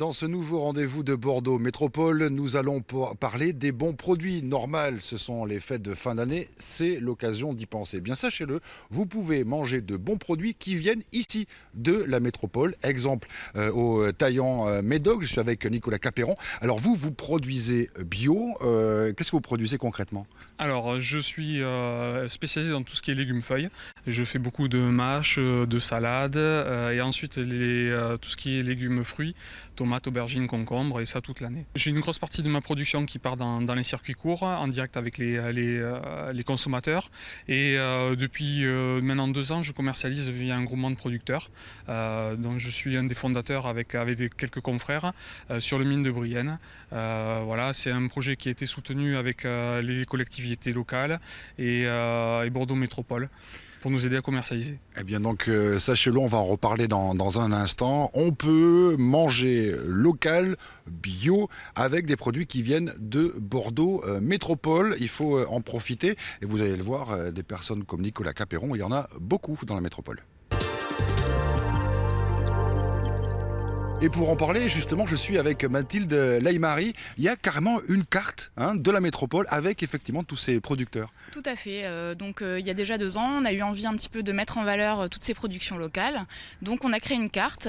Dans ce nouveau rendez-vous de Bordeaux Métropole, nous allons parler des bons produits. Normal, ce sont les fêtes de fin d'année, c'est l'occasion d'y penser. Bien sachez-le, vous pouvez manger de bons produits qui viennent ici de la métropole. Exemple au Taillant Médoc, je suis avec Nicolas Capéron. Alors vous produisez bio, qu'est-ce que vous produisez concrètement ? Alors, je suis spécialisé dans tout ce qui est légumes-feuilles. Je fais beaucoup de mâches, de salades, et ensuite tout ce qui est légumes-fruits, tomates, aubergines, concombres, et ça toute l'année. J'ai une grosse partie de ma production qui part dans les circuits courts, en direct avec les consommateurs. Et depuis maintenant 2 ans, je commercialise via un groupement de producteurs, dont je suis un des fondateurs avec quelques confrères sur le mine de Brienne. Voilà, c'est un projet qui a été soutenu avec les collectivités locales et Bordeaux Métropole pour nous aider à commercialiser. Eh bien donc, sachez-le, on va en reparler dans un instant. On peut manger local, bio, avec des produits qui viennent de Bordeaux Métropole. Il faut en profiter. Et vous allez le voir, des personnes comme Nicolas Capéron, il y en a beaucoup dans la métropole. Et pour en parler, justement, je suis avec Mathilde Laïmari. Il y a carrément une carte de la métropole avec effectivement tous ces producteurs. Tout à fait. Il y a déjà 2 ans, on a eu envie un petit peu de mettre en valeur toutes ces productions locales. Donc on a créé une carte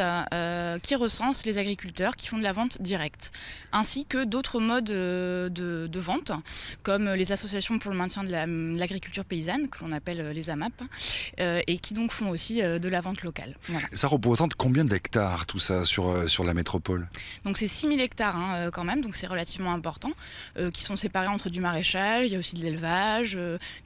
qui recense les agriculteurs qui font de la vente directe, ainsi que d'autres modes de vente, comme les associations pour le maintien de l'agriculture paysanne, que l'on appelle les AMAP, et qui donc font aussi de la vente locale. Voilà. Ça représente combien d'hectares tout ça sur la métropole ? Donc c'est 6000 hectares quand même, donc c'est relativement important, qui sont séparés entre du maraîchage, il y a aussi de l'élevage,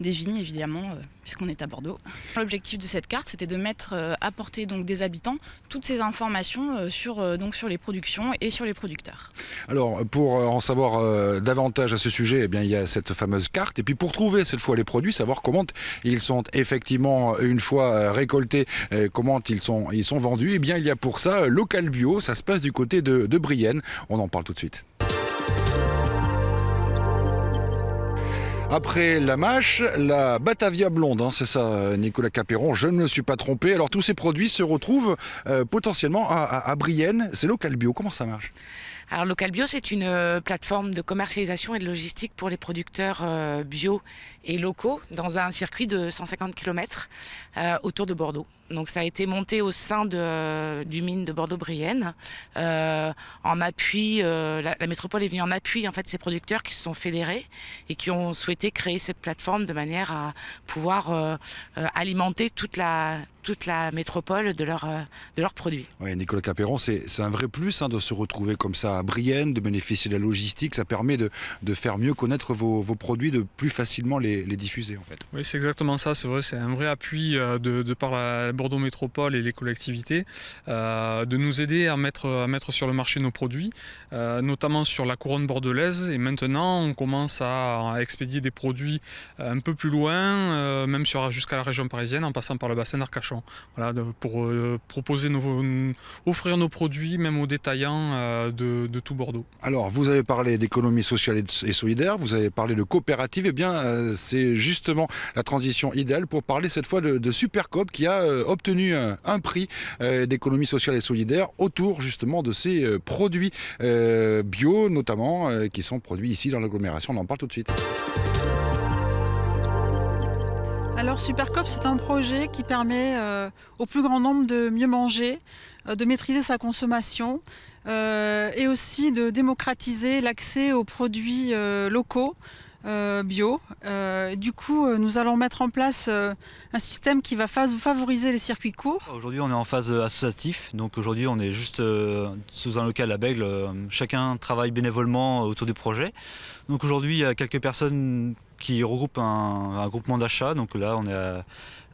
des vignes évidemment, puisqu'on est à Bordeaux. L'objectif de cette carte, c'était de mettre à portée donc, des habitants toutes ces informations sur les productions et sur les producteurs. Alors pour en savoir davantage à ce sujet, eh bien, il y a cette fameuse carte. Et puis pour trouver cette fois les produits, savoir comment ils sont effectivement une fois récoltés, comment ils sont vendus, eh bien il y a pour ça Local Bio. Ça se passe du côté de Brienne. On en parle tout de suite. Après la mâche, la Batavia blonde, c'est ça Nicolas Capéron, je ne me suis pas trompé. Alors tous ces produits se retrouvent potentiellement à Brienne, c'est Local Bio, comment ça marche ? Alors Local Bio, c'est une plateforme de commercialisation et de logistique pour les producteurs bio et locaux dans un circuit de 150 km autour de Bordeaux. Donc ça a été monté au sein du mine de Bordeaux-Brienne. En appui, la métropole est venue en appui en fait ces producteurs qui se sont fédérés et qui ont souhaité créer cette plateforme de manière à pouvoir alimenter toute la métropole de leurs produits. Oui, Nicolas Capéron, c'est un vrai plus de se retrouver comme ça à Brienne, de bénéficier de la logistique. Ça permet de faire mieux connaître vos produits, de plus facilement les diffuser en fait. Oui, c'est exactement ça. C'est vrai, c'est un vrai appui de par la Bordeaux Métropole et les collectivités, de nous aider à mettre sur le marché nos produits, notamment sur la couronne bordelaise. Et maintenant, on commence à expédier des produits un peu plus loin, même jusqu'à la région parisienne, en passant par le bassin d'Arcachon. Voilà, pour offrir nos produits, même aux détaillants de tout Bordeaux. Alors, vous avez parlé d'économie sociale et solidaire, vous avez parlé de coopérative. Eh bien, c'est justement la transition idéale pour parler cette fois de Supercoop qui a obtenu un prix d'économie sociale et solidaire autour justement de ces produits bio notamment qui sont produits ici dans l'agglomération. On en parle tout de suite. Alors Supercoop, c'est un projet qui permet au plus grand nombre de mieux manger, de maîtriser sa consommation et aussi de démocratiser l'accès aux produits locaux. Bio. Du coup, nous allons mettre en place un système qui va favoriser les circuits courts. Aujourd'hui, on est en phase associative. Donc aujourd'hui, on est juste sous un local à Bègle. Chacun travaille bénévolement autour du projet. Donc aujourd'hui, il y a quelques personnes qui regroupent un groupement d'achat. Donc là, on est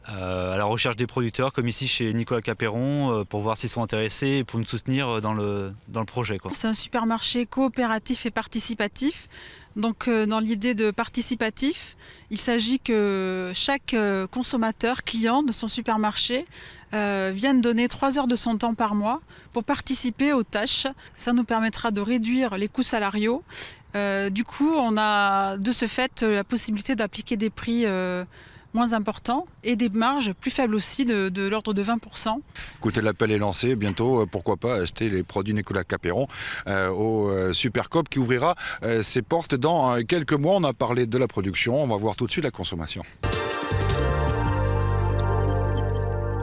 à la recherche des producteurs, comme ici chez Nicolas Capéron, pour voir s'ils sont intéressés et pour nous soutenir dans le projet, quoi. C'est un supermarché coopératif et participatif. Donc dans l'idée de participatif, il s'agit que chaque consommateur, client de son supermarché vienne donner 3 heures de son temps par mois pour participer aux tâches. Ça nous permettra de réduire les coûts salariaux. Du coup, on a de ce fait la possibilité d'appliquer des prix moins importants et des marges plus faibles aussi de l'ordre de 20%. Écoutez, l'appel est lancé. Bientôt, pourquoi pas acheter les produits Nicolas Capéron au Supercoop qui ouvrira ses portes dans quelques mois. On a parlé de la production, on va voir tout de suite la consommation.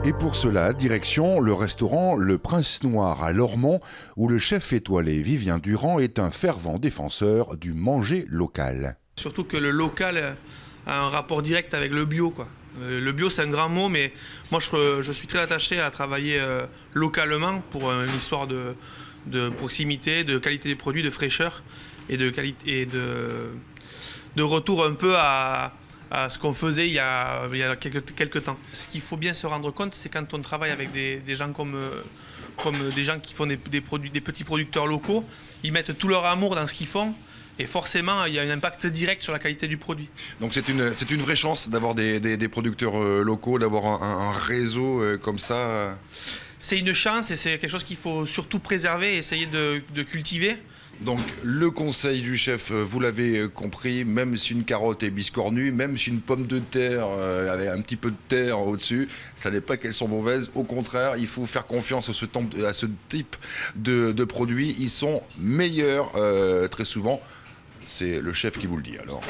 Et pour cela, direction le restaurant Le Prince Noir à Lormont, où le chef étoilé Vivien Durand est un fervent défenseur du manger local. Surtout que le local a un rapport direct avec le bio, quoi. Le bio, c'est un grand mot, mais moi je suis très attaché à travailler localement pour une histoire de proximité, de qualité des produits, de fraîcheur et de retour un peu à ce qu'on faisait il y a quelques temps. Ce qu'il faut bien se rendre compte, c'est quand on travaille avec des gens comme des gens qui font des petits producteurs locaux, ils mettent tout leur amour dans ce qu'ils font. Et forcément, il y a un impact direct sur la qualité du produit. Donc c'est une vraie chance d'avoir des producteurs locaux, d'avoir un réseau comme ça. C'est une chance et c'est quelque chose qu'il faut surtout préserver et essayer de cultiver. Donc le conseil du chef, vous l'avez compris, même si une carotte est biscornue, même si une pomme de terre avec un petit peu de terre au-dessus, ça n'est pas qu'elles sont mauvaises. Au contraire, il faut faire confiance à ce type de produits. Ils sont meilleurs très souvent. C'est le chef qui vous le dit alors.